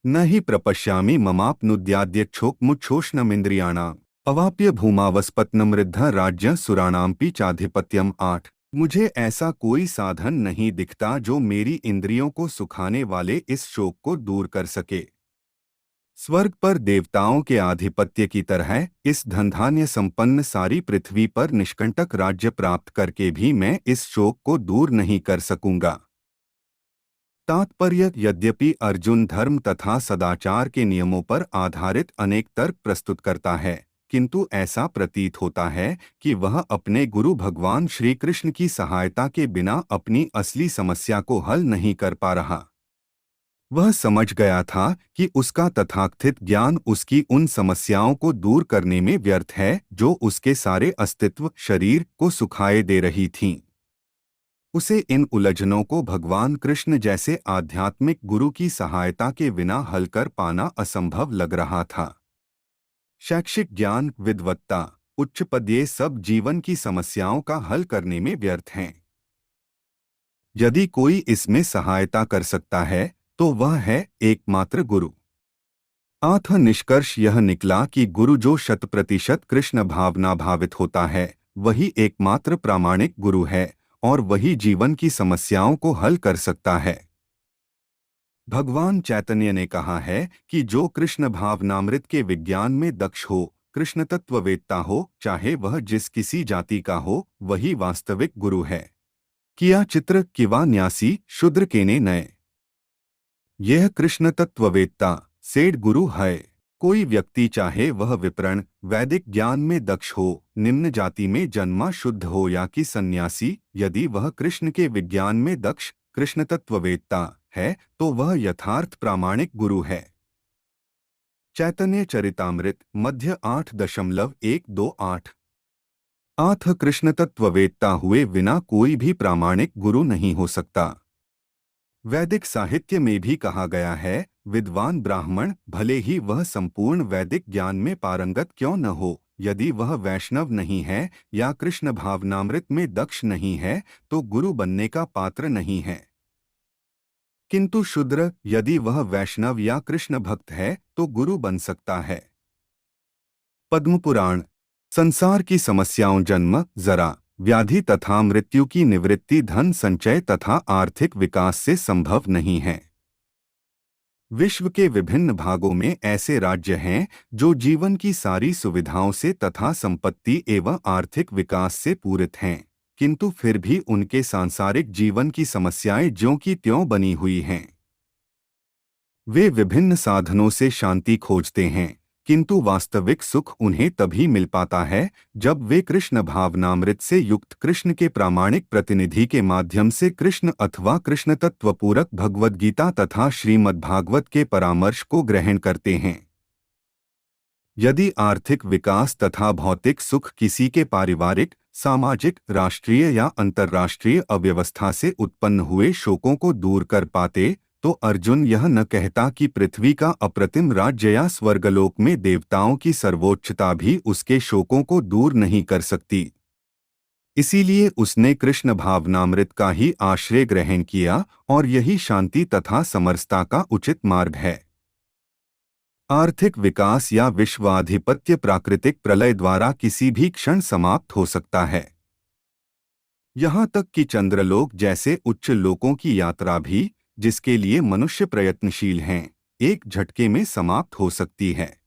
न हि प्रपश्यामि ममाप्नुद्याद्यक्षोक्मुच्छोषणमिन्द्रियाणाम् अवाप्य भूमावस्पत्नमृद्ध राज्य सुराणाम्पि चाधिपत्यम 8। मुझे ऐसा कोई साधन नहीं दिखता जो मेरी इंद्रियों को सुखाने वाले इस शोक को दूर कर सके। स्वर्ग पर देवताओं के आधिपत्य की तरह इस धनधान्य संपन्न सारी पृथ्वी पर निष्कंटक राज्य प्राप्त करके भी मैं इस शोक को दूर नहीं कर सकूंगा। तात्पर्य: यद्यपि अर्जुन धर्म तथा सदाचार के नियमों पर आधारित अनेक तर्क प्रस्तुत करता है, किंतु ऐसा प्रतीत होता है कि वह अपने गुरु भगवान श्री कृष्ण की सहायता के बिना अपनी असली समस्या को हल नहीं कर पा रहा। वह समझ गया था कि उसका तथाकथित ज्ञान उसकी उन समस्याओं को दूर करने में व्यर्थ है जो उसके सारे अस्तित्व शरीर को सुखाए दे रही थीं। उसे इन उलझनों को भगवान कृष्ण जैसे आध्यात्मिक गुरु की सहायता के बिना हल कर पाना असंभव लग रहा था। शैक्षिक ज्ञान, विद्वत्ता, उच्च पद, ये सब जीवन की समस्याओं का हल करने में व्यर्थ हैं। यदि कोई इसमें सहायता कर सकता है तो वह है एकमात्र गुरु। अतः निष्कर्ष यह निकला कि गुरु जो 100% कृष्ण भावना भावित होता है वही एकमात्र प्रामाणिक गुरु है और वही जीवन की समस्याओं को हल कर सकता है। भगवान चैतन्य ने कहा है कि जो कृष्ण भावनामृत के विज्ञान में दक्ष हो, कृष्ण तत्ववेत्ता हो, चाहे वह जिस किसी जाति का हो, वही वास्तविक गुरु है। किया चित्र किवा न्यासी शूद्र केने नए। यह कृष्ण तत्ववेत्ता सेठ गुरु है। कोई व्यक्ति चाहे वह विप्रण वैदिक ज्ञान में दक्ष हो, निम्न जाति में जन्मा शुद्ध हो या कि सन्यासी, यदि वह कृष्ण के विज्ञान में दक्ष कृष्ण तत्ववेत्ता है तो वह यथार्थ प्रामाणिक गुरु है। चैतन्य चरितामृत मध्य 8.128। अतः कृष्ण तत्ववेत्ता हुए बिना कोई भी प्रामाणिक गुरु नहीं हो सकता। वैदिक साहित्य में भी कहा गया है, विद्वान ब्राह्मण भले ही वह संपूर्ण वैदिक ज्ञान में पारंगत क्यों न हो, यदि वह वैष्णव नहीं है या कृष्ण भावनामृत में दक्ष नहीं है तो गुरु बनने का पात्र नहीं है। किंतु शूद्र यदि वह वैष्णव या कृष्ण भक्त है तो गुरु बन सकता है। पद्म पुराण। संसार की समस्याओं जन्म, जरा, व्याधि तथा मृत्यु की निवृत्ति धन संचय तथा आर्थिक विकास से संभव नहीं है। विश्व के विभिन्न भागों में ऐसे राज्य हैं जो जीवन की सारी सुविधाओं से तथा संपत्ति एवं आर्थिक विकास से पूरित हैं, किंतु फिर भी उनके सांसारिक जीवन की समस्याएं ज्यों की त्यों बनी हुई हैं। वे विभिन्न साधनों से शांति खोजते हैं, किंतु वास्तविक सुख उन्हें तभी मिल पाता है जब वे कृष्ण भावनामृत से युक्त कृष्ण के प्रामाणिक प्रतिनिधि के माध्यम से कृष्ण अथवा कृष्ण तत्वपूरक भगवद गीता तथा श्रीमद्भागवत के परामर्श को ग्रहण करते हैं। यदि आर्थिक विकास तथा भौतिक सुख किसी के पारिवारिक, सामाजिक, राष्ट्रीय या अंतर्राष्ट्रीय अव्यवस्था से उत्पन्न हुए शोकों को दूर कर पाते तो अर्जुन यह न कहता कि पृथ्वी का अप्रतिम राज्य या स्वर्गलोक में देवताओं की सर्वोच्चता भी उसके शोकों को दूर नहीं कर सकती। इसीलिए उसने कृष्ण भावनामृत का ही आश्रय ग्रहण किया और यही शांति तथा समरसता का उचित मार्ग है। आर्थिक विकास या विश्वाधिपत्य प्राकृतिक प्रलय द्वारा किसी भी क्षण समाप्त हो सकता है। यहाँ तक कि चंद्रलोक जैसे उच्च लोकों की यात्रा भी, जिसके लिए मनुष्य प्रयत्नशील हैं, एक झटके में समाप्त हो सकती है।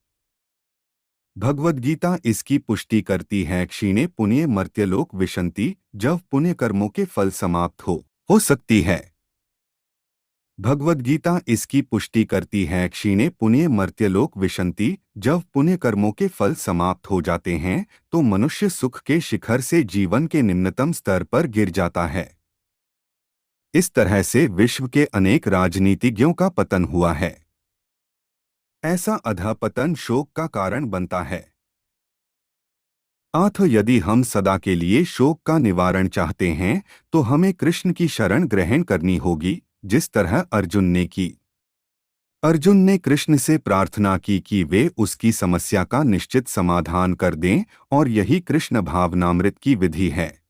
भगवद गीता इसकी पुष्टि करती है। क्षीणे पुण्य मर्त्यलोक विशन्ति, जब पुण्य कर्मों के फल समाप्त हो सकती है। भगवद गीता इसकी पुष्टि करती है। क्षीणे पुण्य मर्त्यलोक विशन्ति, जब पुण्य कर्मों के फल समाप्त हो जाते हैं तो मनुष्य सुख के शिखर से जीवन के निम्नतम स्तर पर गिर जाता है। इस तरह से विश्व के अनेक राजनीतिज्ञों का पतन हुआ है। ऐसा अधःपतन शोक का कारण बनता है। अतः यदि हम सदा के लिए शोक का निवारण चाहते हैं तो हमें कृष्ण की शरण ग्रहण करनी होगी, जिस तरह अर्जुन ने की। अर्जुन ने कृष्ण से प्रार्थना की कि वे उसकी समस्या का निश्चित समाधान कर दें और यही कृष्ण भावनामृत की विधि है।